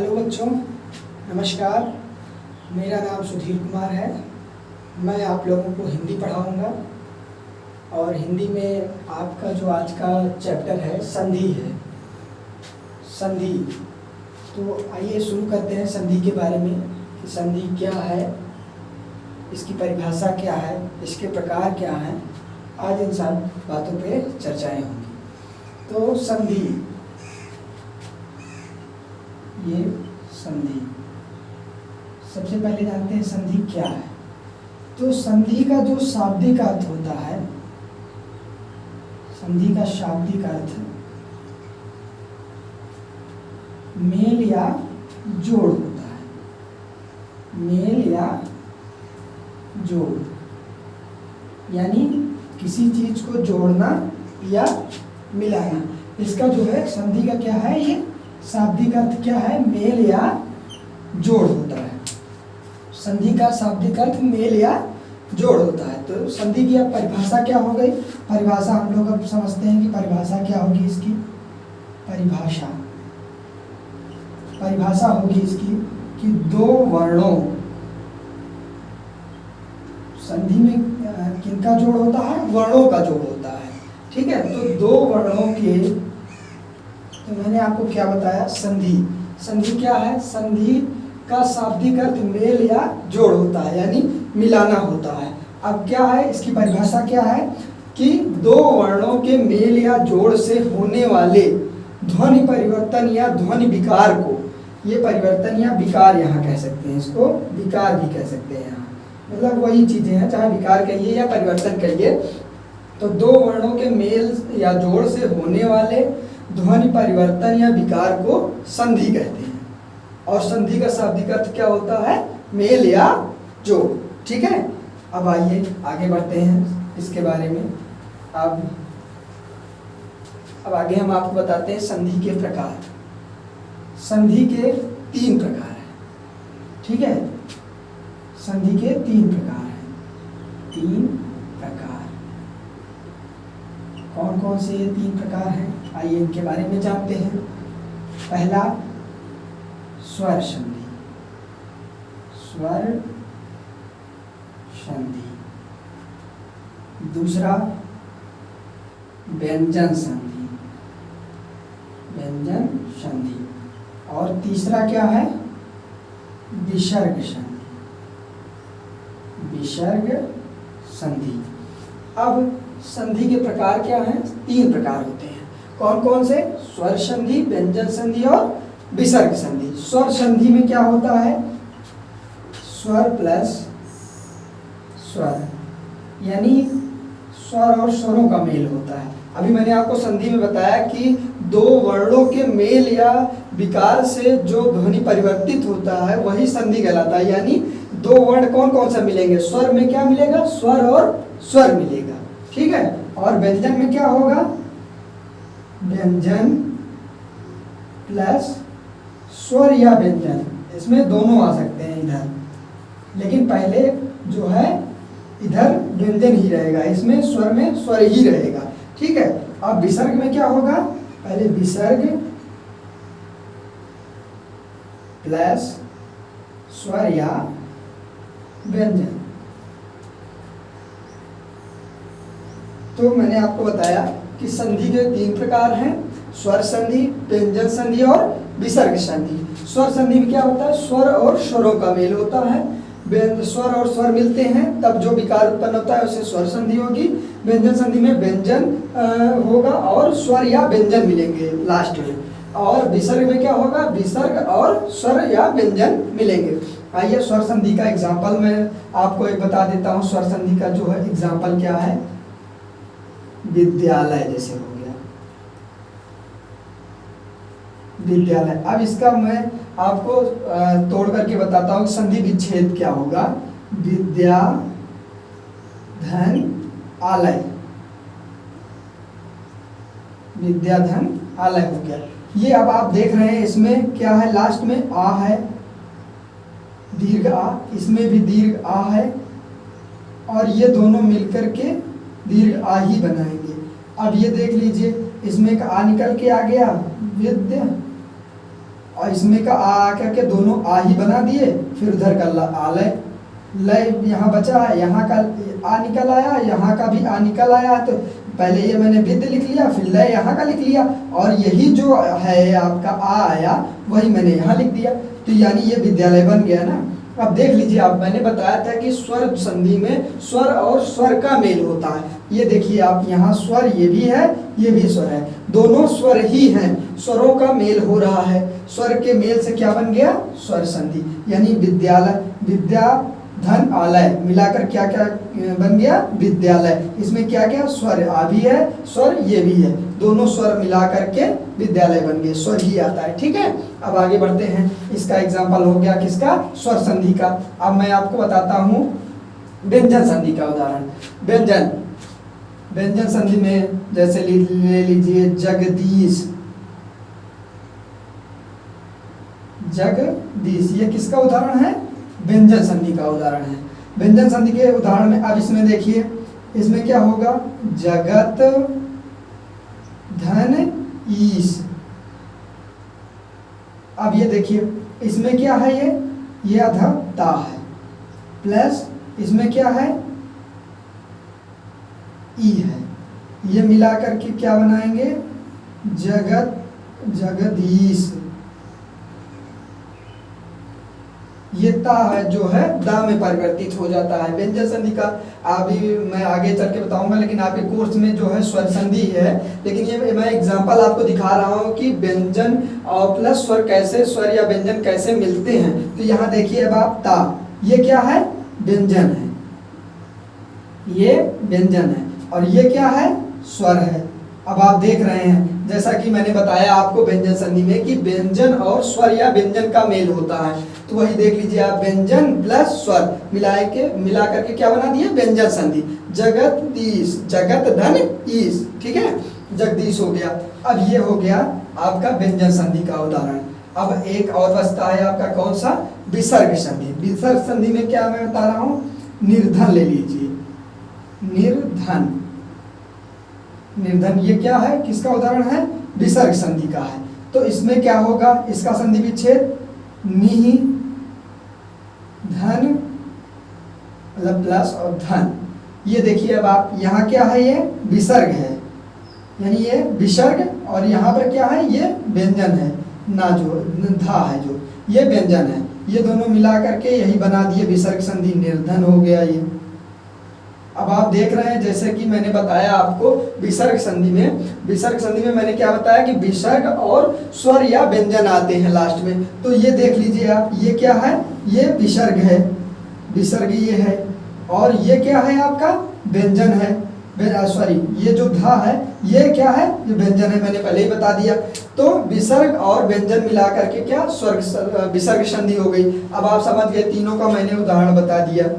Hello बच्चों, नमस्कार। मेरा नाम सुधीर कुमार है। मैं आप लोगों को हिंदी पढ़ाऊंगा और हिंदी में आपका जो आज का चैप्टर है संधि है। संधि, तो आइए शुरू करते हैं संधि के बारे में कि संधि क्या है, इसकी परिभाषा क्या है, इसके प्रकार क्या हैं। आज इन सब बातों पे चर्चाएं होंगी। तो संधि, ये संधि, सबसे पहले जानते हैं संधि क्या है। तो संधि का जो शाब्दिक अर्थ होता है, संधि का शाब्दिक अर्थ मेल या जोड़ होता है। मेल या जोड़ यानी किसी चीज को जोड़ना या मिलाना। इसका जो है संधि का क्या है, ये शाब्दिक अर्थ क्या है, मेल या जोड़ होता है। संधि का शाब्दिक अर्थ मेल या जोड़ होता है। तो संधि की अब परिभाषा क्या हो गई। परिभाषा हम लोग अब समझते हैं कि परिभाषा क्या होगी इसकी। परिभाषा होगी इसकी कि दो वर्णों, संधि में किनका जोड़ होता है, वर्णों का जोड़ होता है। ठीक है, तो दो वर्णों के, तो मैंने आपको क्या बताया, संधि। संधि क्या है, संधि का शाब्दिक अर्थ मेल या जोड़ होता है, यानी मिलाना होता है। अब क्या है इसकी परिभाषा क्या है कि दो वर्णों के मेल या जोड़ से होने वाले ध्वनि परिवर्तन या ध्वनि विकार को, ये परिवर्तन या विकार यहाँ कह सकते हैं, इसको विकार भी कह सकते हैं यहाँ, मतलब वही चीजें हैं, चाहे विकार कहिए या परिवर्तन कहिए। तो दो वर्णों के मेल या जोड़ से होने वाले ध्वनि परिवर्तन या विकार को संधि कहते हैं। और संधि का शाब्दिक अर्थ क्या होता है, मेल या जोड़। ठीक है, अब आइए आगे बढ़ते हैं इसके बारे में। अब आगे हम आपको बताते हैं संधि के प्रकार। संधि के 3 प्रकार हैं। ठीक है, संधि के 3 प्रकार हैं। 3 प्रकार कौन कौन से ये 3 प्रकार हैं, आइए इनके बारे में जानते हैं। पहला स्वर संधि। स्वर संधि। दूसरा व्यंजन संधि। व्यंजन संधि। और तीसरा क्या है, विसर्ग संधि। विसर्ग संधि। अब संधि के प्रकार क्या हैं, 3 प्रकार होते हैं। कौन कौन से, स्वर संधि, व्यंजन संधि और विसर्ग संधि। स्वर संधि में क्या होता है, स्वर प्लस स्वर, यानी स्वर और स्वरों का मेल होता है। अभी मैंने आपको संधि में बताया कि दो वर्णों के मेल या विकार से जो ध्वनि परिवर्तित होता है वही संधि कहलाता है। यानी दो वर्ण कौन कौन सा मिलेंगे, स्वर में क्या मिलेगा, स्वर और स्वर मिलेगा। ठीक है, और व्यंजन में क्या होगा, व्यंजन प्लस स्वर या व्यंजन, इसमें दोनों आ सकते हैं इधर, लेकिन पहले जो है इधर व्यंजन ही रहेगा, इसमें स्वर में स्वर ही रहेगा। ठीक है, अब विसर्ग में क्या होगा, पहले विसर्ग प्लस स्वर या व्यंजन। तो मैंने आपको बताया कि संधि के 3 प्रकार हैं, स्वर संधि, व्यंजन संधि और विसर्ग संधि। स्वर संधि में क्या होता है, स्वर और स्वरों का मेल होता है। स्वर और स्वर मिलते हैं तब जो विकार उत्पन्न होता है उसे स्वर संधि होगी। व्यंजन संधि में व्यंजन होगा और स्वर या व्यंजन मिलेंगे लास्ट में। और विसर्ग में क्या होगा, विसर्ग और स्वर या व्यंजन मिलेंगे। आइए स्वर संधि का एग्जाम्पल मैं आपको एक बता देता हूँ। स्वर संधि का जो है एग्जाम्पल क्या है, विद्यालय जैसे हो गया, विद्यालय। अब इसका मैं आपको तोड़ करके बताता हूँ संधि विच्छेद क्या होगा। विद्या धन आलय, विद्या धन आलय हो गया। ये अब आप देख रहे हैं इसमें क्या है, लास्ट में आ है, दीर्घ आ, इसमें भी दीर्घ आ है, और ये दोनों मिलकर के दीर्घ आ ही बनाएंगे। अब ये देख लीजिए, इसमें एक आ निकल के आ गया, विद्या, और इसमें का आ करके दोनों आ ही बना दिए, फिर उधर का आलय लय यहाँ बचा है, यहाँ का आ निकल आया, यहाँ का भी आ निकल आया, तो पहले ये मैंने विद लिख लिया, फिर लय यहाँ का लिख लिया, और यही जो है आपका आ आया वही मैंने यहाँ लिख दिया, तो यानी ये विद्यालय बन गया ना। अब देख लीजिए, आप मैंने बताया था कि स्वर संधि में स्वर और स्वर का मेल होता है। ये देखिए आप यहाँ स्वर ये भी है, ये भी स्वर है, दोनों स्वर ही हैं, स्वरों का मेल हो रहा है। स्वर के मेल से क्या बन गया? स्वर संधि, यानी विद्यालय, विद्या धन आलय मिलाकर क्या क्या बन गया? विद्यालय। इसमें क्या क्या? स्वर आ भी है, स्वर ये भी है, दोनों स्वर मिला करके विद्यालय बन गए, स्वर ही आता है। ठीक है, अब आगे बढ़ते हैं। इसका एग्जाम्पल हो गया किसका? स्वर संधि का। अब मैं आपको बताता हूँ व्यंजन संधि का उदाहरण। व्यंजन संधि में जैसे ले लीजिए जगदीश, जगदीश, ये किसका उदाहरण है? व्यंजन संधि का उदाहरण है। व्यंजन संधि के उदाहरण में अब इसमें देखिए, इसमें क्या होगा? जगत धन ईश। अब ये देखिए, इसमें क्या है? ये अधा ता है, प्लस इसमें क्या है? ई है, ये मिला करके क्या बनाएंगे? जगदीश। ये ता है जो है दा में परिवर्तित हो जाता है। व्यंजन संधि का अभी मैं आगे चल के बताऊंगा, लेकिन आपके कोर्स में जो है स्वर संधि है, लेकिन ये मैं एग्जांपल आपको दिखा रहा हूँ कि व्यंजन और प्लस स्वर कैसे, स्वर या व्यंजन कैसे मिलते हैं। तो यहाँ देखिए, अब आप ता, ये क्या है? व्यंजन है, ये व्यंजन है, और ये क्या है? स्वर है। अब आप देख रहे हैं, जैसा कि मैंने बताया आपको व्यंजन संधि में कि व्यंजन और स्वर या व्यंजन का मेल होता है, तो वही देख लीजिए आप, व्यंजन प्लस स्वर मिला करके क्या बना दिए? व्यंजन संधि। जगदीश, जगत धन ईश, ठीक है, जगदीश हो गया। अब ये हो गया आपका व्यंजन संधि का उदाहरण। अब एक और बचता है आपका, कौन सा? विसर्ग संधि। विसर्ग संधि में क्या मैं बता रहा हूँ? निर्धन ले लीजिए, निर्धन, निर्धन, ये क्या है? किसका उदाहरण है? विसर्ग संधि का है। तो इसमें क्या होगा? इसका संधि विच्छेद नि धन, मतलब प्लस और धन। ये देखिए, अब आप यहाँ क्या है? ये विसर्ग है, यानी ये विसर्ग, और यहाँ पर क्या है? ये व्यंजन है ना, जो धा है, जो ये व्यंजन है, ये दोनों मिला करके यही बना दिए विसर्ग संधि, निर्धन हो गया ये। अब आप देख रहे हैं, जैसे कि मैंने बताया आपको विसर्ग संधि में मैंने क्या बताया कि विसर्ग और स्वर या व्यंजन आते हैं लास्ट में। तो ये देख लीजिए आप, ये क्या है? ये विसर्ग है, विसर्ग ये है, और ये क्या है? आपका व्यंजन है, सॉरी, ये जो धा है ये क्या है? ये व्यंजन है, मैंने पहले ही बता दिया। तो विसर्ग और व्यंजन मिला करके क्या? विसर्ग संधि हो गई। अब आप समझ गए, तीनों का मैंने उदाहरण बता दिया।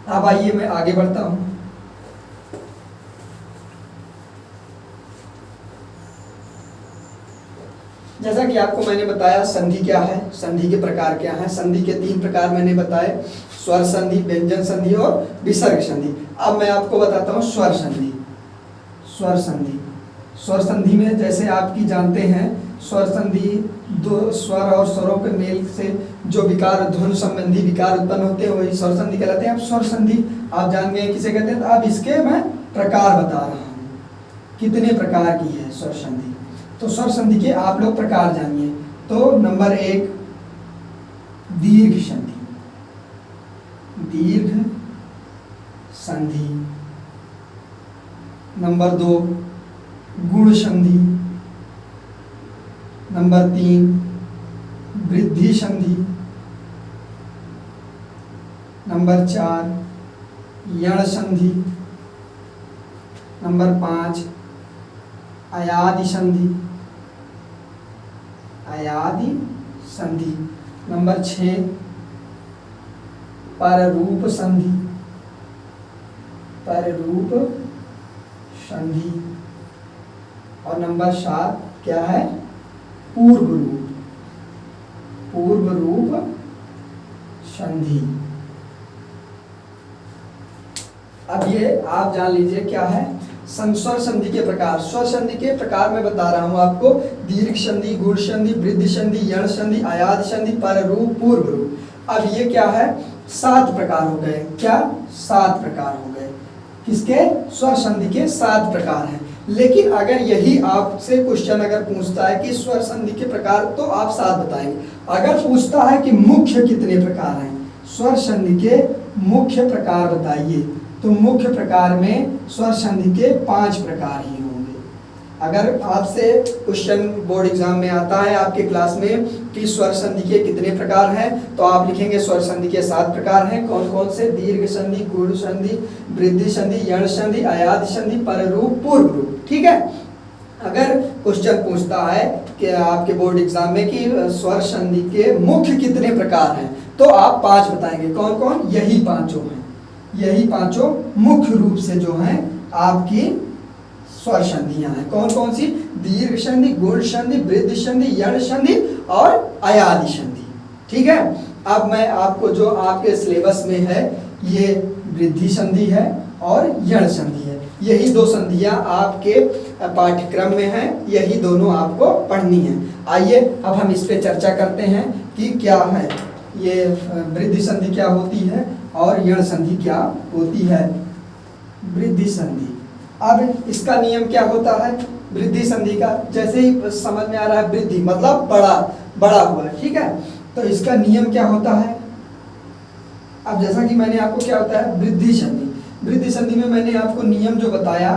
अब आइए मैं आगे बढ़ता हूं। जैसा कि आपको मैंने बताया संधि क्या है, संधि के प्रकार क्या हैं। संधि के 3 प्रकार मैंने बताए, स्वर संधि, व्यंजन संधि और विसर्ग संधि। अब मैं आपको बताता हूं स्वर संधि। स्वर संधि, स्वर संधि में जैसे आपकी जानते हैं, स्वर संधि दो स्वर और स्वरों के मेल से जो विकार, ध्वनि संबंधी विकार उत्पन्न होते हैं वही स्वर संधि कहलाते हैं। अब स्वर संधि आप जान गए किसे कहते हैं। तो अब इसके मैं प्रकार बता रहा हूँ, कितने प्रकार की है स्वर संधि। तो स्वर संधि के आप लोग प्रकार जानिए। तो नंबर 1 दीर्घ संधि, दीर्घ संधि। नंबर 2 गुण संधि। नंबर 3 वृद्धि संधि। नंबर 4 यण संधि। नंबर 5 अयादि संधि, अयादि संधि। नंबर 6 पररूप संधि, पररूप संधि। और नंबर 7 क्या है? पूर्व रूप, पूर्व रूप संधि। अब ये आप जान लीजिए क्या है। स्वर संधि के प्रकार, स्वर संधि के प्रकार मैं बता रहा हूं आपको, दीर्घ संधि, गुण संधि, वृद्धि संधि, यण संधि, आयात संधि, पर रूप, पूर्व रूप। अब ये क्या है, 7 प्रकार हो गए। क्या 7 प्रकार हो गए किसके, स्वर संधि के 7 प्रकार हैं। लेकिन अगर यही आपसे क्वेश्चन अगर पूछता है कि स्वर संधि के प्रकार, तो आप 7 बताएंगे। अगर पूछता है कि मुख्य कितने प्रकार हैं, स्वर संधि के मुख्य प्रकार बताइए, तो मुख्य प्रकार में स्वर संधि के 5 प्रकार ही होंगे। अगर आपसे क्वेश्चन बोर्ड एग्जाम में आता है आपके क्लास में कि स्वर संधि के कितने प्रकार हैं, तो आप लिखेंगे स्वर संधि के 7 प्रकार हैं। कौन कौन से, दीर्घ संधि, गुण संधि, वृद्धि संधि, यण संधि, आयात संधि, पर रूप, पूर्व रूप। ठीक है। अगर क्वेश्चन पूछता है कि आपके बोर्ड एग्जाम में कि स्वर संधि के मुख्य कितने प्रकार हैं, तो आप 5 बताएंगे। कौन कौन, यही पांचों हैं। यही पांचों मुख्य रूप से जो हैं आपकी स्वर संधियां हैं। कौन कौन सी, दीर्घ संधि, गुण संधि, वृद्धि संधि, यण संधि और आयादी संधि। ठीक है। अब मैं आपको जो आपके सिलेबस में है, ये वृद्धि संधि है और यण संधि है। यही 2 संधियां आपके पाठ्यक्रम में हैं, यही दोनों आपको पढ़नी है। आइए अब हम इस पे चर्चा करते हैं कि क्या है ये वृद्धि संधि क्या होती है और यण संधि क्या होती है। वृद्धि संधि, अब इसका नियम क्या होता है वृद्धि संधि का, जैसे ही समझ में आ रहा है, वृद्धि मतलब बड़ा हुआ है। ठीक है। तो इसका नियम क्या होता है, अब जैसा कि मैंने आपको क्या होता है वृद्धि संधि, वृद्धि संधि में मैंने आपको नियम जो बताया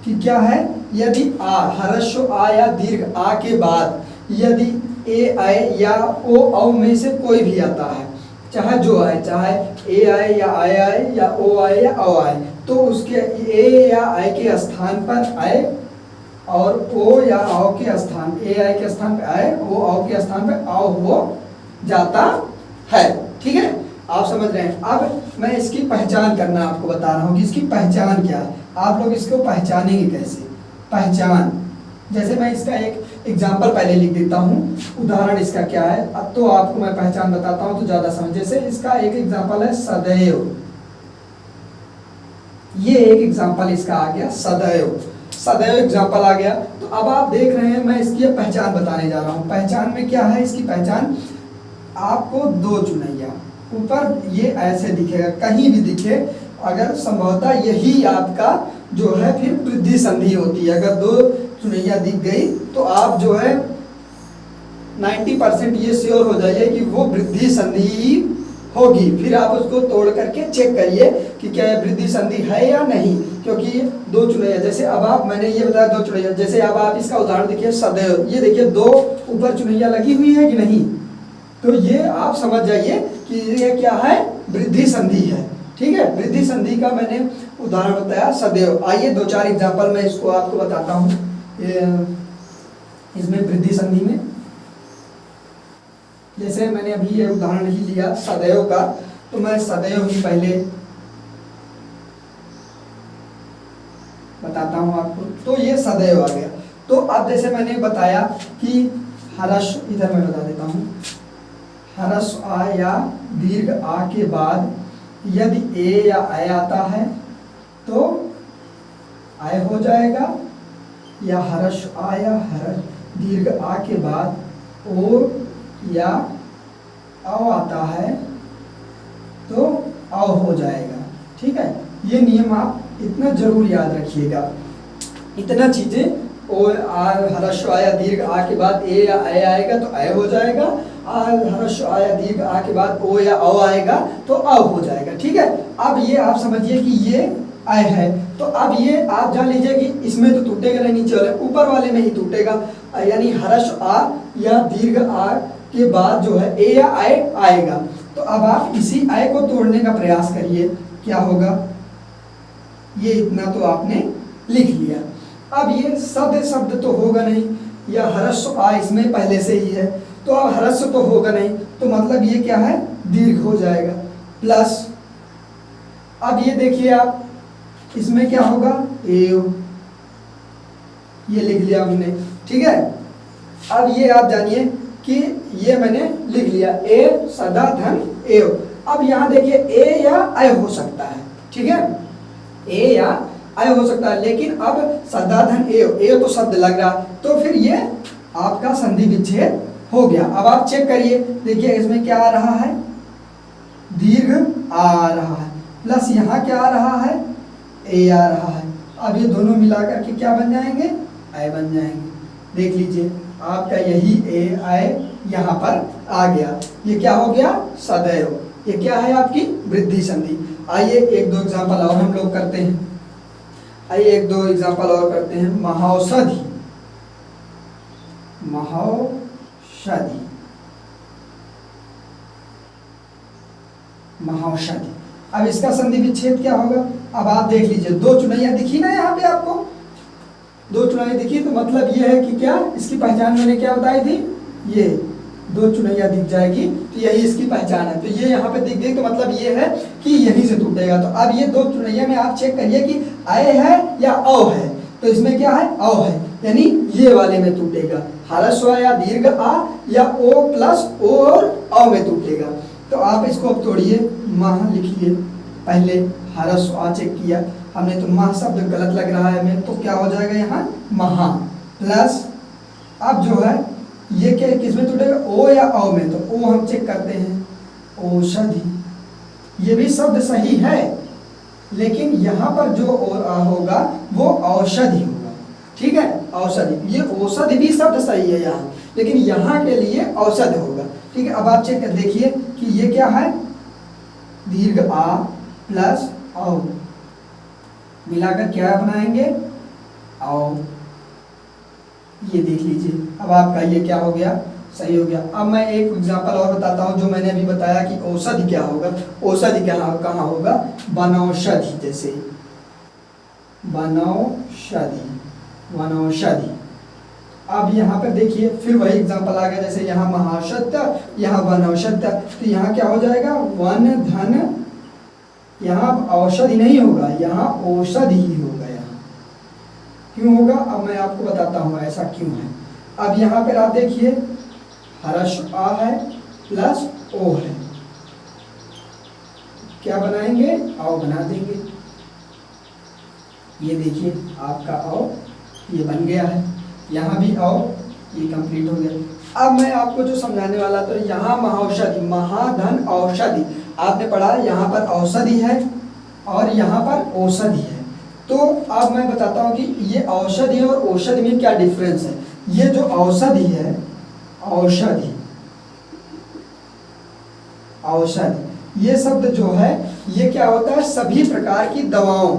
कि क्या है, यदि ह्रस्व आ या दीर्घ आ के बाद यदि ए आए या ओ औ में से कोई भी आता है, चाहे जो आए, चाहे ए आए या आए आए या ओ आए या औ आए, तो उसके ए या आए के स्थान पर आए और ओ या औ के स्थान, ए आए के स्थान पर आए, ओ औ के स्थान पर औ हो जाता है। ठीक है, आप समझ रहे हैं। अब मैं इसकी पहचान करना आपको बता रहा हूँ कि इसकी पहचान क्या है, आप लोग इसको पहचानेंगे कैसे। पहचान, जैसे मैं इसका एक एग्जाम्पल पहले लिख देता हूँ, उदाहरण इसका क्या है, अब तो आपको मैं पहचान बताता हूँ तो ज़्यादा समझ। जैसे इसका एक एग्जाम्पल है सदैव, ये एक एग्जाम्पल इसका आ गया सदैव, सदैव एग्जाम्पल आ गया। तो अब आप देख रहे हैं मैं इसकी पहचान बताने जा रहा हूँ। पहचान में क्या है, इसकी पहचान आपको 2 चुनैया, ऊपर ये ऐसे दिखेगा, कहीं भी दिखे, अगर संभवतः यही आपका जो है फिर वृद्धि संधि होती है। अगर 2 चुनैया दिख गई तो आप जो है 90% ये श्योर हो जाइए कि वो वृद्धि संधि होगी। फिर आप उसको तोड़ करके चेक करिए कि क्या ये वृद्धि संधि है या नहीं, क्योंकि 2 चुनैया, जैसे अब आप, मैंने ये बताया 2 चुनैया, जैसे अब आप इसका उदाहरण देखिए सदैव, ये देखिए 2 ऊपर चुनैया लगी हुई है कि नहीं, तो ये आप समझ जाइए कि ये क्या है, वृद्धि संधि है। ठीक है, वृद्धि संधि का मैंने उदाहरण बताया सदैव। आइए 2-4 एग्जाम्पल मैं इसको आपको बताता हूँ इसमें वृद्धि संधि में। जैसे मैंने अभी ये उदाहरण ही लिया सदैव का, तो मैं सदैव ही पहले बताता हूँ आपको। तो ये सदैव आ गया। तो अब जैसे मैंने बताया कि ह्रस्व, इधर मैं बता देता हूँ, ह्रस्व आ या दीर्घ आ के बाद यदि ए या आय आता है तो आय हो जाएगा, या ह्रस्व आ या दीर्घ आ के बाद ओ या औ आता है तो औ हो जाएगा। ठीक है, ये नियम आप इतना जरूर याद रखिएगा। इतना चीजें, ओ ह्रस्व आ या दीर्घ आ के बाद ए या आय आएगा तो आय हो जाएगा, ह्रस्व आ या दीर्घ आ के बाद ओ या औ आएगा तो औ हो जाएगा। ठीक है, अब ये आप समझिए कि ये आय है, तो अब ये आप जान लीजिए कि इसमें तो टूटेगा नहीं, नीचे वाले, ऊपर वाले में ही टूटेगा, यानी ह्रस्व आ या दीर्घ आ के बाद जो है ए या आय आएगा। तो अब आप इसी आय को तोड़ने का प्रयास करिए, क्या होगा, ये इतना तो आपने लिख लिया। अब ये शब्द तो होगा नहीं, या ह्रस्व आ इसमें पहले से ही है, तो अब ह्रस्व तो होगा नहीं, तो मतलब ये क्या है, दीर्घ हो जाएगा, प्लस अब ये देखिए आप, इसमें क्या होगा, एव, ये लिख लिया हमने। ठीक है, अब ये आप जानिए कि ये मैंने लिख लिया, ए सदा धन एव। अब यहाँ देखिए ए या आय हो सकता है। ठीक है, ए या आय हो सकता है, लेकिन अब सदाधन ए तो शब्द लग रहा, तो फिर ये आपका संधि विच्छेद हो गया। अब आप चेक करिए, देखिए इसमें क्या आ रहा है, दीर्घ आ रहा है, प्लस यहाँ क्या आ रहा है, ए आ रहा है। अब ये दोनों मिलाकर के क्या बन जाएंगे, आय बन जाएंगे। देख लीजिए आपका यही ए आय यहाँ पर आ गया। ये क्या हो गया, सदैव। ये क्या है, आपकी वृद्धि संधि। आइए एक दो एग्जांपल और हम लोग करते हैं। आइए एक दो एग्जांपल और करते हैं। महौषधि, महौषधि, महौषधि। अब इसका संधि विच्छेद क्या होगा, अब आप देख लीजिए, दो चुनैया दिखी ना यहाँ पे आपको, दो चुनैया दिखी, तो मतलब ये है कि क्या, इसकी पहचान मैंने क्या बताई थी, ये दो चुनैया दिख जाएगी तो यही इसकी पहचान है। तो ये यहाँ पे दिख गई तो मतलब ये है कि यहीं से टूटेगा। तो अब ये दो चुनैया में आप चेक करिए कि आय है या औ है, तो इसमें क्या है, औ है, यानी ये वाले में टूटेगा। ह्रस्व या दीर्घ आ या ओ प्लस ओ और औ में टूटेगा। तो आप इसको अब तोड़िए, मह लिखिए, पहले ह्रस्व आ चेक किया हमने, तो मह शब्द गलत लग रहा है हमें, तो क्या हो जाएगा यहाँ महा, प्लस अब जो है ये क्या किस में टूटेगा, ओ या औ में, तो ओ हम चेक करते हैं, औषधि। ये भी शब्द सही है, लेकिन यहाँ पर जो होगा वो औषधि होगा, ठीक है, औषधि। ये औषधि भी शब्द सही है यहाँ, लेकिन यहाँ के लिए औषध होगा, ठीक है। अब आप चेक कर देखिए कि ये क्या है, दीर्घ आ प्लस औ, मिलाकर क्या बनाएंगे, औ। ये देख लीजिए, अब आपका ये क्या हो गया, सही हो गया। अब मैं एक एग्जांपल और बताता हूँ, जो मैंने अभी बताया कि औषधि क्या होगा, औषधि कहाँ होगा, वनौषधि, जैसे वनौषधि, वनौषधि। अब यहाँ पर देखिए फिर वही एग्जांपल आ गया, जैसे यहाँ महाशब्द, यहाँ वनौषध, तो यहाँ क्या हो जाएगा, वन धन, यहाँ औषधि नहीं होगा, यहाँ औषधि ही होगा। क्यों होगा, अब मैं आपको बताता हूँ ऐसा क्यों है। अब यहाँ पर आप देखिए, ह्रस्व आ है प्लस ओ है, क्या बनाएंगे, औ बना देंगे। ये देखिए आपका औ ये बन गया है, यहाँ भी औ, ये कंप्लीट हो गया। अब मैं आपको जो समझाने वाला, तो यहाँ महौषधि, महाधन औषधि आपने पढ़ा, यहाँ पर औषधि है और यहाँ पर औषधि है। तो अब मैं बताता हूँ कि ये औषधि और औषधि में क्या डिफरेंस है। ये जो औषधि है, औषधि, औषधि, ये शब्द जो है ये क्या होता है, सभी प्रकार की दवाओं,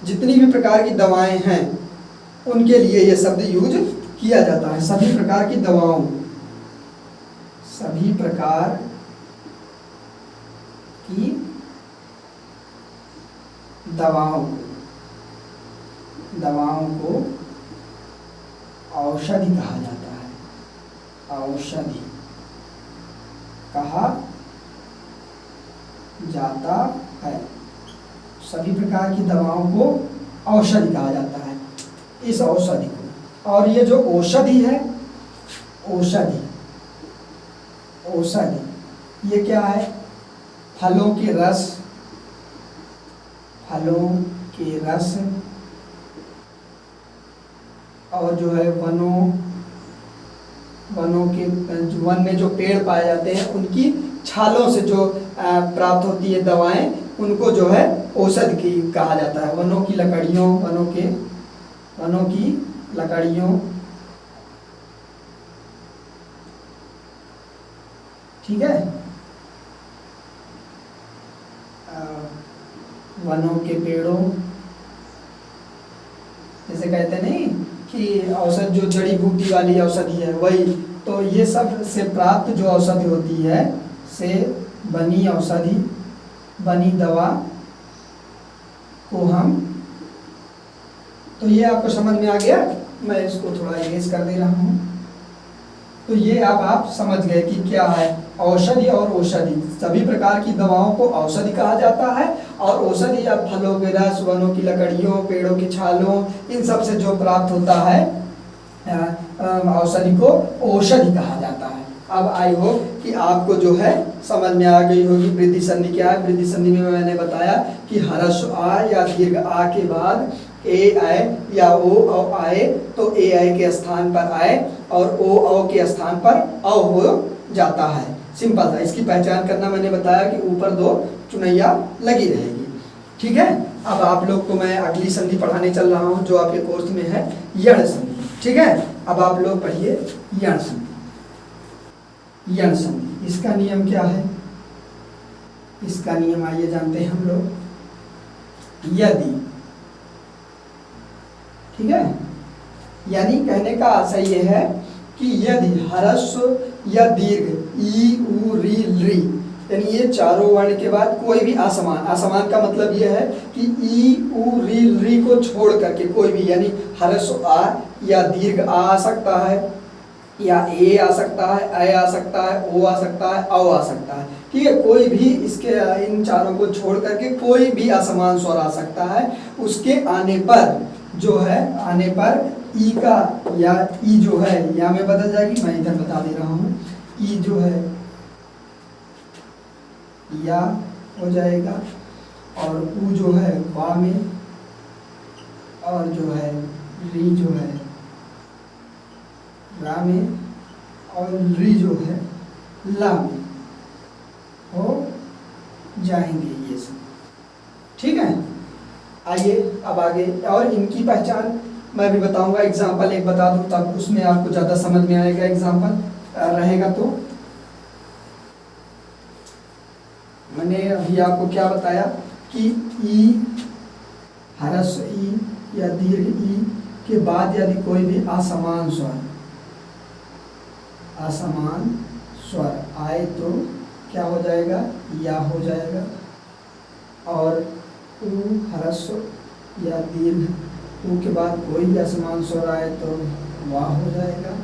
जितनी भी प्रकार की दवाएं हैं उनके लिए ये शब्द यूज किया जाता है। सभी प्रकार की दवाओं, सभी प्रकार की दवाओं को औषधि कहा जाता है, औषधि कहा जाता है। सभी प्रकार की दवाओं को औषधि कहा जाता है, इस औषधि को। और ये जो औषधि है, औषधि, औषधि ये क्या है, फलों के रस, फलों के रस, और जो है वनों के, वन में जो पेड़ पाए जाते हैं उनकी छालों से जो प्राप्त होती है दवाएं, उनको जो है औषधि की कहा जाता है। वनों की लकड़ियों, वनों की लकड़ियों, ठीक है, वनों के पेड़ों, जैसे कहते नहीं कि औषध, जो जड़ी बूटी वाली औषधि है वही, तो ये सब से प्राप्त जो औषधि होती है, से बनी औषधि, बनी दवा को हम, तो ये आपको समझ में आ गया। मैं इसको थोड़ा इरेज कर दे रहा हूँ। तो ये अब आप समझ गए कि क्या है औषधि और औषधि। सभी प्रकार की दवाओं को औषधि कहा जाता है, और औषधि या फलों के रस, वनों की लकड़ियों, पेड़ों की छालों, इन सब से जो प्राप्त होता है औषधि को औषधि कहा जाता है। अब आई हो कि आपको जो है समझ में आ गई होगी वृद्धि संधि क्या है। वृद्धि संधि में मैंने बताया कि ह्रस्व आ या दीर्घ आ के बाद ए आए या ओ आए तो ए आई के स्थान पर आए और ओ के स्थान पर औ हो जाता है। सिंपल था। इसकी पहचान करना मैंने बताया कि ऊपर दो चुनैया लगी रहेगी। ठीक है, अब आप लोग को मैं अगली संधि पढ़ाने चल रहा हूं जो आपके कोर्स में है यण संधि। ठीक है, अब आप लोग पढ़िए यण संधि। यण संधि इसका नियम क्या है? इसका नियम आइए जानते हैं हम लोग। यदि, ठीक है, यानी कहने का आशय यह है कि यदि ह्रस्व या दीर्घ ई उ री ली यानी ये चारों वर्ण के बाद कोई भी असमान, असमान का मतलब यह है कि ई उ री ली को छोड़ करके कोई भी, यानी ह्रस्व आ या दीर्घ आ सकता है या ए आ सकता है, ए आ सकता है, ओ आ सकता है, औ आ सकता है। ठीक है, कोई भी इसके इन चारों को छोड़ करके कोई भी असमान स्वर आ सकता है। उसके आने पर जो है, आने पर ई का या ई जो है या में बदल जाएगी, मैं इधर बता दे रहा हूँ। ई जो है या हो जाएगा और उ जो है वा में, और जो है री जो है रा में, और री जो है ला में हो जाएंगे ये सब। ठीक है, आइए अब आगे। और इनकी पहचान मैं भी बताऊंगा, एग्जाम्पल एक बता दूं तब उसमें आपको ज़्यादा समझ में आएगा। एग्जाम्पल रहेगा तो मैंने अभी आपको क्या बताया कि ई, ह्रस्व ई या दीर्घ ई के बाद यदि कोई भी असमान स्वर, असमान स्वर आए तो क्या हो जाएगा? या हो जाएगा। और उ, ह्रस्व या दीर्घ उ के बाद कोई भी असमान स्वर आए तो वाह हो जाएगा।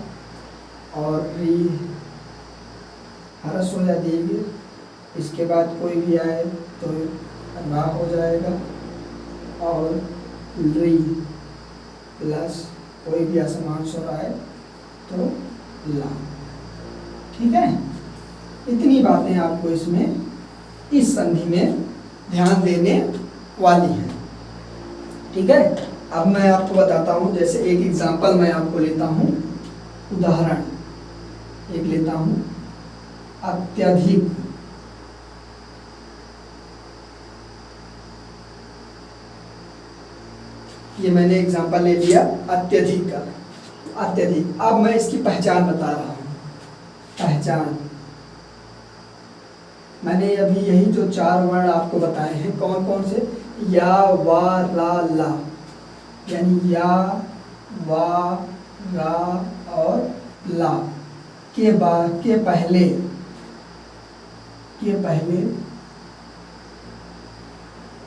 और री, ह्रस्व या दीर्घ इसके बाद कोई भी आए तो रा हो जाएगा। और री प्लस कोई भी असमान स्वर आए तो ला। ठीक है, इतनी बातें आपको इसमें, इस संधि में ध्यान देने वाली हैं। ठीक है, अब मैं आपको बताता हूँ, जैसे एक एग्जांपल मैं आपको लेता हूँ, उदाहरण एक लेता हूँ, अत्यधिक। ये मैंने एग्जांपल ले लिया अत्यधिक का, अत्यधिक। अब मैं इसकी पहचान बता रहा हूँ। पहचान मैंने अभी यही जो चार वर्ण आपको बताए हैं, कौन कौन से? या, वा, रा, ला, यानी या, वा, रा और ला के बाद के पहले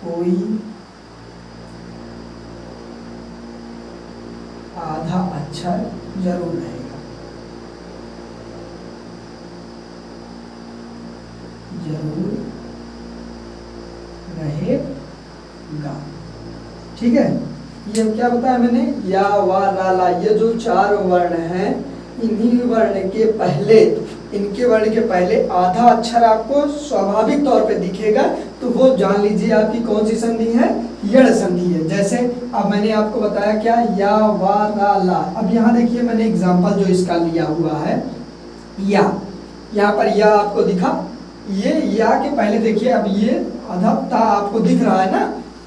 कोई आधा अक्षर जरूर रहेगा, जरूर रहेगा। ठीक है, ये क्या बताया मैंने? या, वा, रा, ला, ये जो चार वर्ण हैं, इन्हीं वर्ण के पहले, इनके वर्ण के पहले आधा अक्षर आपको स्वाभाविक तौर पे दिखेगा, तो वो जान लीजिए आपकी कौन सी संधि है? यण संधि है। जैसे अब मैंने आपको बताया क्या? या, वा, रा, ला। अब यहाँ देखिए मैंने एग्जाम्पल जो इसका लिया हुआ है, या, यहाँ पर या आपको दिखा, ये या के पहले देखिए, अब ये आधा ता आपको दिख रहा है ना,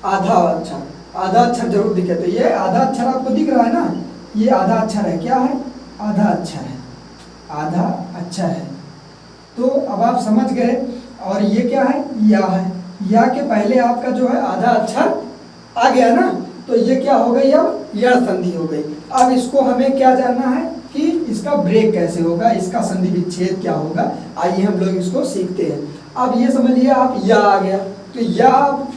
आधा अक्षर, आधा अक्षर जरूर दिखे, तो ये आधा अक्षर आपको दिख रहा है ना, ये आधा अक्षर है। क्या है? आधा अक्षर है, आधा अक्षर है। तो अब आप समझ गए। और ये क्या है? या है। या के पहले आपका जो है आधा अक्षर आ गया ना, तो ये क्या हो गई? अब यण संधि हो गई। अब इसको हमें क्या जानना है कि इसका ब्रेक कैसे होगा, इसका संधि विच्छेद क्या होगा। आइए हम लोग इसको सीखते हैं। अब ये समझिए आप या आ गया, तो या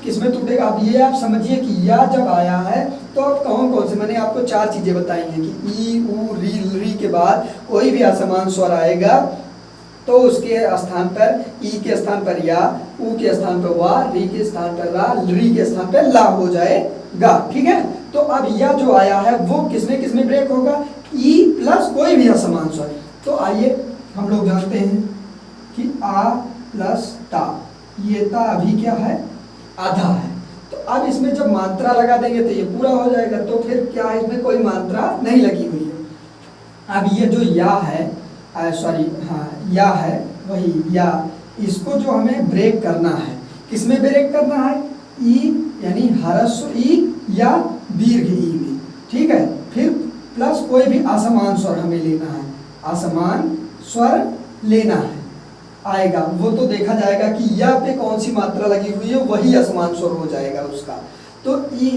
किसमें टूटेगा? अब ये आप समझिए कि या जब आया है तो अब कौन कौन से, मैंने आपको चार चीजें बताई हैं कि ई, उ, री के बाद कोई भी असमान स्वर आएगा तो उसके स्थान पर, ई के स्थान पर या, उ के स्थान पर वा, री के स्थान पर रा, री के स्थान पर ला हो जाएगा। ठीक है, तो अब या जो आया है वो किसमें ब्रेक होगा? ई प्लस कोई भी असमान स्वर। तो आइए हम लोग जानते हैं कि आ प्लस ता, ये ता अभी क्या है? आधा है। तो अब इसमें जब मात्रा लगा देंगे तो ये पूरा हो जाएगा। तो फिर क्या है, इसमें कोई मात्रा नहीं लगी हुई है। अब ये जो या है, सॉरी हाँ या है, वही या, इसको जो हमें ब्रेक करना है, किसमें ब्रेक करना है, ई यानी ह्रस्व ई या दीर्घ ई में, ठीक है। फिर प्लस कोई भी असमान स्वर हमें लेना है, असमान स्वर लेना है, आएगा वो तो देखा जाएगा कि या पे कौन सी मात्रा लगी हुई है, वही असमान स्वर हो जाएगा उसका। तो ई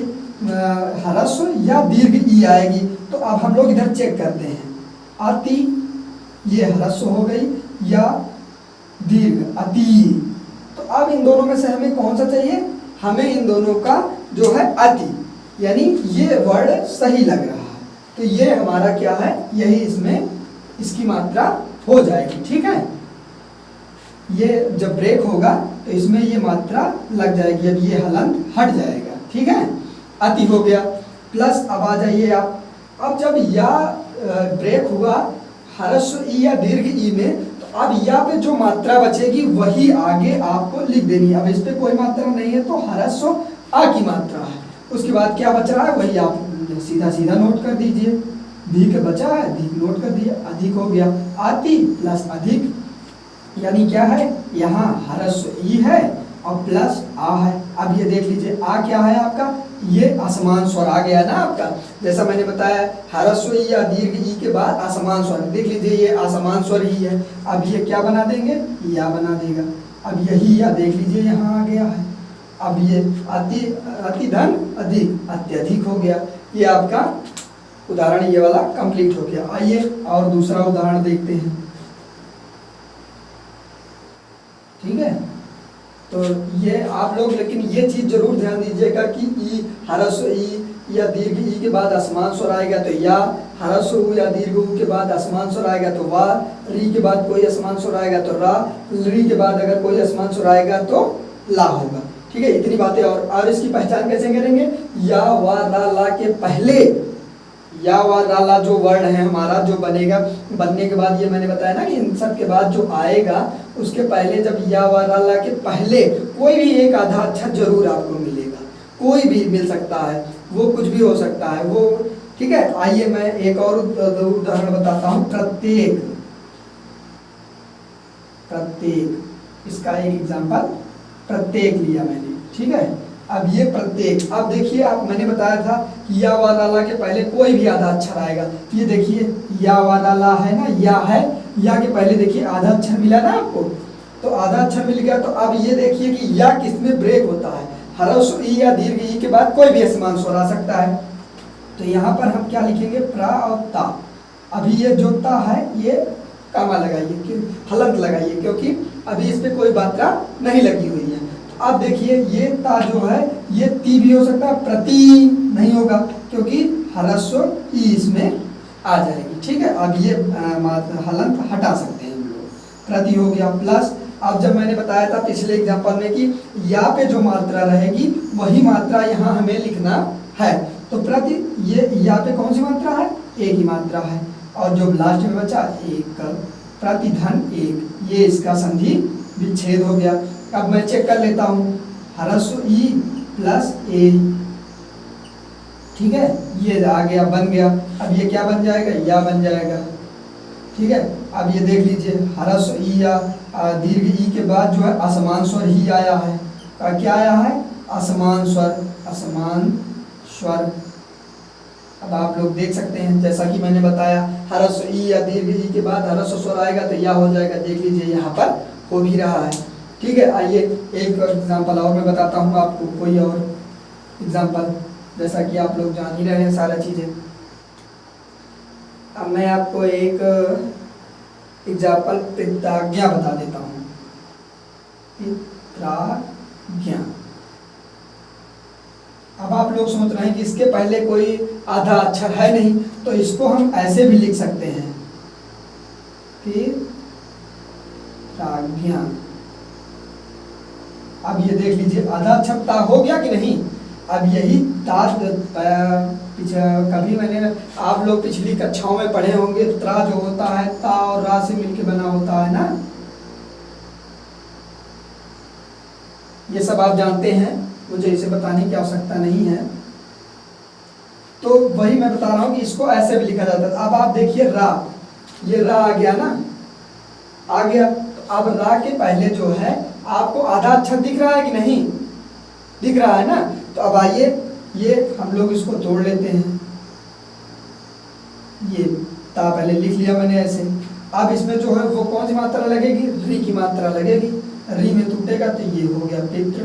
ह्रस्व या दीर्घ ई आएगी। तो अब हम लोग इधर चेक करते हैं, अति ये ह्रस्व हो गई या दीर्घ अति। तो अब इन दोनों में से हमें कौन सा चाहिए, हमें इन दोनों का जो है अति, यानी ये वर्ड सही लग रहा है, तो ये हमारा क्या है, यही इसमें इसकी मात्रा हो जाएगी, ठीक है। ये जब ब्रेक होगा तो इसमें ये मात्रा लग जाएगी, अब ये हलंत हट जाएगा, ठीक है। अति हो गया। प्लस अब आ जाइए आप, अब जब या ब्रेक हुआ ह्रस्व ई या दीर्घ ई में, तो अब या पे जो मात्रा बचेगी वही आगे आपको लिख देनी है। अब इस पे कोई मात्रा नहीं है तो ह्रस्व आ की मात्रा है, उसके बाद क्या बच रहा है वही आप सीधा सीधा नोट कर दीजिए। दीर्घ बचा है, दीर्घ नोट कर दिया, अधिक हो गया, अति प्लस अधिक, यानी क्या है, यहाँ ह्रस्व ई है और प्लस आ है। अब ये देख लीजिए आ क्या है आपका, ये असमान स्वर आ गया ना आपका, जैसा मैंने बताया ह्रस्व ई या दीर्घ ई के बाद असमान स्वर, देख लीजिए ये असमान स्वर ही है। अब ये क्या बना देंगे, या बना देगा। अब यही या देख लीजिए यहाँ आ गया है। अब ये अति धन अधिक अत्यधिक हो गया। ये आपका उदाहरण ये वाला कंप्लीट हो गया। आइए और दूसरा उदाहरण देखते हैं, ठीक है। तो ये आप लोग लेकिन ये चीज़ जरूर ध्यान दीजिएगा कि ई ह्रस्व ई या दीर्घ ई के बाद असमान स्वर आएगा तो या, ह्रस्व उ या दीर्घ उ के बाद असमान स्वर आएगा तो वा, री के बाद कोई असमान स्वर आएगा तो रा, री के बाद अगर कोई असमान स्वर आएगा तो ला होगा, ठीक है। इतनी बातें। और इसकी पहचान कैसे करेंगे, या वा रा ला के पहले, या वा रा ला जो वर्ड है हमारा जो बनेगा, बनने के बाद ये मैंने बताया ना कि इन सब के बाद जो आएगा उसके पहले, जब या वा रा ला के पहले कोई भी एक आधा अक्षर जरूर आपको मिलेगा, कोई भी मिल सकता है, वो कुछ भी हो सकता है वो, ठीक है। आइए मैं एक और उदाहरण बताता हूँ, प्रत्येक, प्रत्येक, इसका एक एग्जांपल प्रत्येक लिया मैंने, ठीक है। अब ये प्रत्येक, अब देखिए आप, मैंने बताया था कि या वा रा ला के पहले कोई भी आधा अक्षर आएगा। ये देखिए या वा रा ला है ना, या है, या के पहले देखिए आधा अक्षर मिला ना आपको, तो आधा अक्षर मिल गया। तो अब ये देखिए कि या किसमें ब्रेक होता है, ह्रस्व ई या दीर्घ ई के बाद कोई भी असमान स्वर आ सकता है। तो यहाँ पर हम क्या लिखेंगे, प्रा और ता। अभी ये जो ता है ये कामा लगाइए, हलंत लगाइए, क्योंकि अभी इस पे कोई मात्रा नहीं लगी हुई है। अब देखिए ये ता जो है ये ती भी हो सकता है, प्रति नहीं होगा क्योंकि ह्रस्व ई इसमें आ जाएगी, ठीक है। अब ये हलंत हटा सकते हैं हम लोग, प्रति हो गया। प्लस अब जब मैंने बताया था पिछले एग्जांपल में कि या पे जो मात्रा रहेगी वही मात्रा यहाँ हमें लिखना है, तो प्रति, ये या पे कौन सी मात्रा है, एक ही मात्रा है, और जो लास्ट में बचा एक, प्रति धन एक, ये इसका संधि विच्छेद हो गया। अब मैं चेक कर लेता हूँ, ह्रस्व ई प्लस ए, ठीक है, ये आ गया, बन गया। अब ये क्या बन जाएगा, या बन जाएगा, ठीक है। अब ये देख लीजिए ह्रस्व ई या दीर्घ ई के बाद जो है असमान स्वर ही आया है, क्या आया है, असमान स्वर, असमान स्वर। अब आप लोग देख सकते हैं जैसा कि मैंने बताया, ह्रस्व ई या दीर्घ ई के बाद ह्रस्व स्वर आएगा तो या हो जाएगा, देख लीजिए यहाँ पर हो भी रहा है, ठीक है। आइए एक एग्जांपल और मैं बताता हूँ आपको, कोई और एग्जांपल, जैसा कि आप लोग जान ही रहे हैं सारा चीज़ें। अब मैं आपको एक एग्जांपल पित्राज्ञा बता देता हूँ, पित्राज्ञा। अब आप लोग सोच रहे हैं कि इसके पहले कोई आधा अक्षर है नहीं, तो इसको हम ऐसे भी लिख सकते हैं, पित्राज्ञा। अब ये देख लीजिए आधा अक्षर ता हो गया कि नहीं। अब यही ता, कभी मैंने, आप लोग पिछली कक्षाओं में पढ़े होंगे, त्रा जो होता है ता और रा से मिलके बना होता है ना, ये सब आप जानते हैं। मुझे इसे बताने की आवश्यकता नहीं है। तो वही मैं बता रहा हूँ कि इसको ऐसे भी लिखा जाता है। अब आप देखिए रा, ये रा आ गया ना, आ गया। तो अब रा के पहले जो है आपको आधा अक्षर दिख रहा है कि नहीं, दिख रहा है ना। तो अब आइए ये हम लोग इसको तोड़ लेते हैं। ये ता पहले लिख लिया मैंने ऐसे। अब इसमें जो है वो कौन सी मात्रा लगेगी, री की मात्रा लगेगी। री में टूटेगा तो ये हो गया पितृ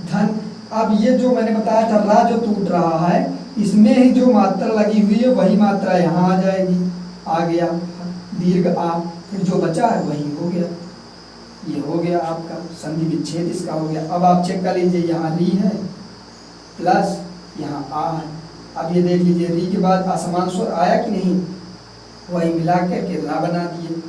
धन। अब ये जो मैंने बताया था रा जो टूट रहा है, इसमें ही जो मात्रा लगी हुई है वही मात्रा यहाँ आ जाएगी। आ गया दीर्घ आ, फिर जो बचा है वही हो गया। ये हो गया आपका संधि विच्छेद इसका हो गया। अब आप चेक कर लीजिए, यहाँ री है प्लस यहाँ आ है। अब ये देख लीजिए री के बाद असमान स्वर आया कि नहीं, वही मिला करके रा बना दिए।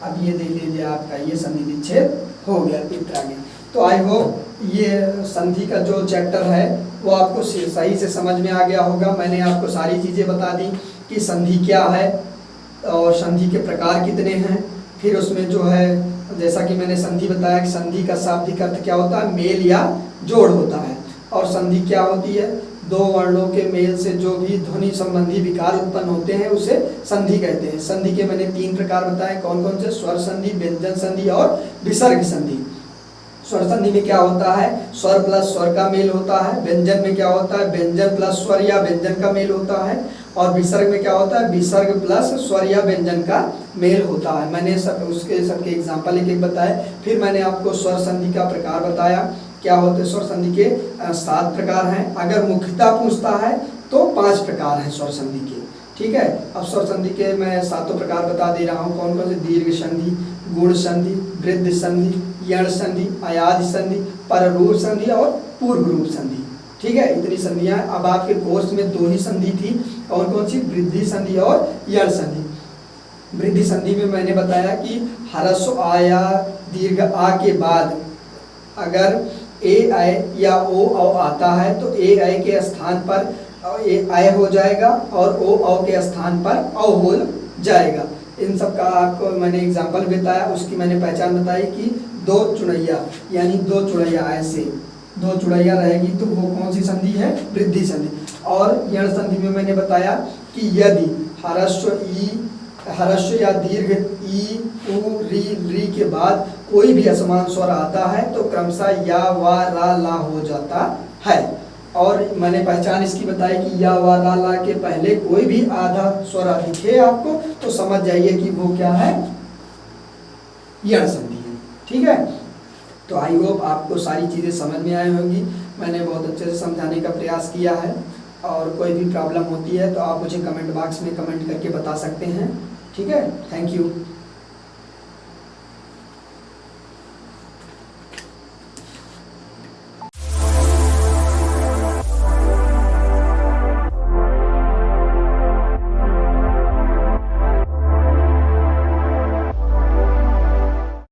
अब ये देख लीजिए आपका ये संधि विच्छेद हो गया, पित्र आ गया। तो आई होप ये संधि का जो चैप्टर है वो आपको सही से समझ में आ गया होगा। मैंने आपको सारी चीज़ें बता दी कि संधि क्या है और संधि के प्रकार कितने हैं। फिर उसमें जो है जैसा कि मैंने संधि बताया कि संधि का शाब्दिक अर्थ क्या होता है, मेल या जोड़ होता है। और संधि क्या होती है, दो वर्णों के मेल से जो भी ध्वनि संबंधी विकार उत्पन्न होते हैं उसे संधि कहते हैं। संधि के मैंने 3 प्रकार बताए, कौन कौन से, स्वर संधि, व्यंजन संधि और विसर्ग संधि। स्वर संधि में क्या होता है, स्वर प्लस स्वर का मेल होता है। व्यंजन में क्या होता है, व्यंजन प्लस स्वर या व्यंजन का मेल होता है। और विसर्ग में क्या होता है, विसर्ग प्लस स्वर या व्यंजन का मेल होता है। मैंने उसके सबके एग्जाम्पल एक एक बताए। फिर मैंने आपको स्वर संधि का प्रकार बताया, क्या होते हैं स्वर संधि के 7 प्रकार हैं। अगर मुख्यतः पूछता है तो 5 प्रकार हैं स्वर संधि के, ठीक है। अब स्वर संधि के मैं 7 प्रकार बता दे रहा हूँ, कौन कौन से, दीर्घ संधि, गुण संधि, वृद्धि संधि, यण संधि, अयाधि संधि, पररूप संधि और पूर्व रूप संधि, ठीक है। इतनी संधियां। अब आपके कोर्स में 2 ही संधि थी, कौन कौन सी, वृद्धि संधि और यण संधि। वृद्धि संधि में मैंने बताया कि ह्रस्व आ या दीर्घ आ के बाद अगर ए आय या ओ औ आता है तो ए आय के स्थान पर ए आय हो जाएगा और ओ औ के स्थान पर औ हो जाएगा। इन सब का आपको मैंने एग्जाम्पल बताया, उसकी मैंने पहचान बताई कि 2 चुड़ैया, यानी 2 चुड़ैया, ऐसे 2 चुड़ैया रहेगी तो वो कौन सी संधि है, वृद्धि संधि। और यण संधि में मैंने बताया कि यदि ह्रस्व या दीर्घ ई उ री के बाद कोई भी असमान स्वर आता है तो क्रमशः या वा रा ला हो जाता है। और मैंने पहचान इसकी बताई कि या वा रा ला के पहले कोई भी आधा स्वर दिखे आपको तो समझ जाइए कि वो क्या है, यण संधि है, ठीक है। तो आई होप आपको सारी चीज़ें समझ में आई होंगी। मैंने बहुत अच्छे से समझाने का प्रयास किया है। और कोई भी प्रॉब्लम होती है तो आप मुझे कमेंट बॉक्स में कमेंट करके बता सकते हैं, ठीक है। Thank you.